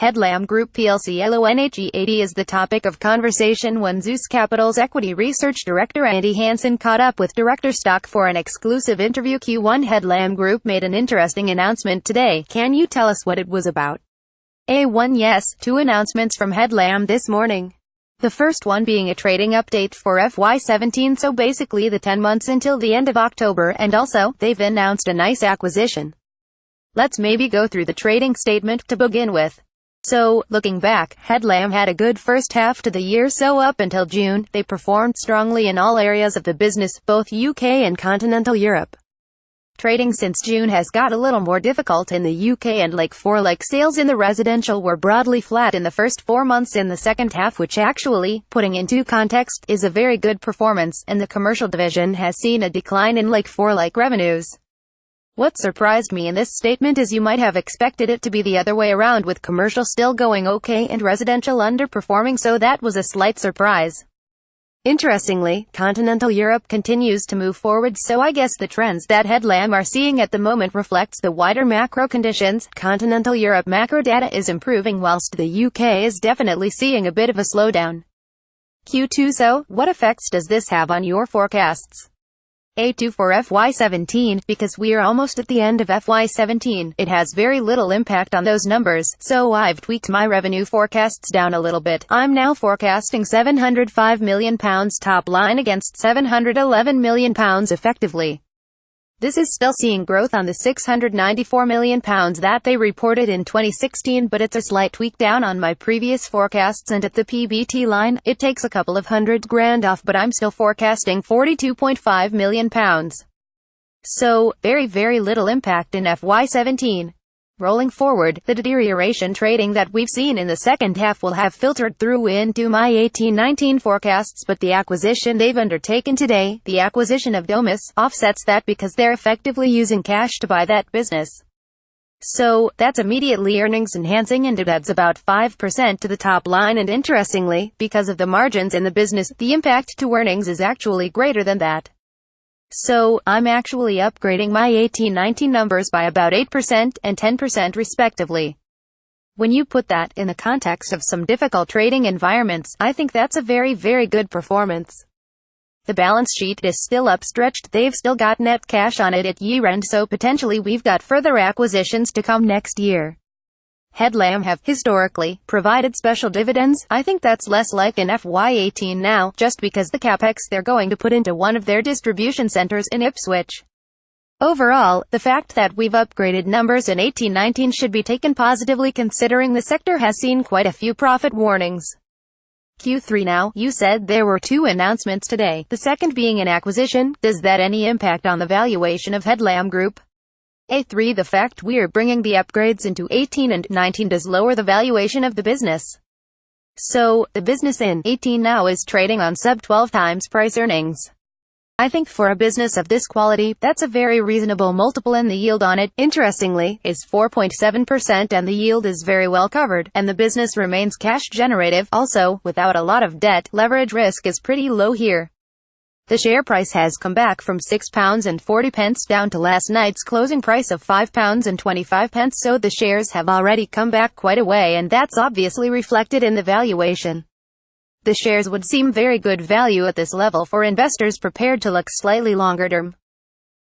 Headlam Group plc LONHEAD is the topic of conversation when Zeus Capital's equity research director Andy Hanson caught up with DirectorsTalk for an exclusive interview. Q1 Headlam Group made an interesting announcement today. Can you tell us what it was about? A1 Yes, two announcements from Headlam this morning. The first one being a trading update for FY17, so basically the 10 months until the end of October, and also, they've announced a nice acquisition. Let's maybe go through the trading statement to begin with. So, looking back, Headlam had a good first half to the year, so up until June, they performed strongly in all areas of the business, both UK and continental Europe. Trading since June has got a little more difficult in the UK, and like sales in the residential were broadly flat in the first 4 months in the second half, which actually, putting into context, is a very good performance, and the commercial division has seen a decline in like-for-like revenues. What surprised me in this statement is you might have expected it to be the other way around, with commercial still going okay and residential underperforming, so that was a slight surprise. Interestingly, continental Europe continues to move forward, so I guess the trends that Headlam are seeing at the moment reflects the wider macro conditions. Continental Europe macro data is improving whilst the UK is definitely seeing a bit of a slowdown. Q2 So, what effects does this have on your forecasts? A2 for FY17, because we are almost at the end of FY17, it has very little impact on those numbers, so I've tweaked my revenue forecasts down a little bit. I'm now forecasting £705 million top line against £711 million effectively. This is still seeing growth on the £694 million that they reported in 2016, but it's a slight tweak down on my previous forecasts, and at the PBT line, it takes a couple of £100,000 off, but I'm still forecasting £42.5 million. So, very little impact in FY17. Rolling forward, the deterioration trading that we've seen in the second half will have filtered through into my 18-19 forecasts, but the acquisition they've undertaken today, the acquisition of Domus, offsets that because they're effectively using cash to buy that business. So, that's immediately earnings enhancing, and it adds about 5% to the top line, and interestingly, because of the margins in the business, the impact to earnings is actually greater than that. So, I'm actually upgrading my 18-19 numbers by about 8% and 10% respectively. When you put that in the context of some difficult trading environments, I think that's a very good performance. The balance sheet is still upstretched. They've still got net cash on it at year-end, so potentially we've got further acquisitions to come next year. Headlam have, historically, provided special dividends. I think that's less like in FY18 now, just because the capex they're going to put into one of their distribution centers in Ipswich. Overall, the fact that we've upgraded numbers in 18-19 should be taken positively, considering the sector has seen quite a few profit warnings. Q3 Now, you said there were two announcements today, the second being an acquisition. Does that any impact on the valuation of Headlam Group? A3 The fact we're bringing the upgrades into 18 and 19 does lower the valuation of the business. So, the business in 18 now is trading on sub 12 times price earnings. I think for a business of this quality, that's a very reasonable multiple, and the yield on it, interestingly, is 4.7%, and the yield is very well covered, and the business remains cash generative. Also, without a lot of debt, leverage risk is pretty low here. The share price has come back from £6.40 down to last night's closing price of £5.25, so the shares have already come back quite a way, and that's obviously reflected in the valuation. The shares would seem very good value at this level for investors prepared to look slightly longer term.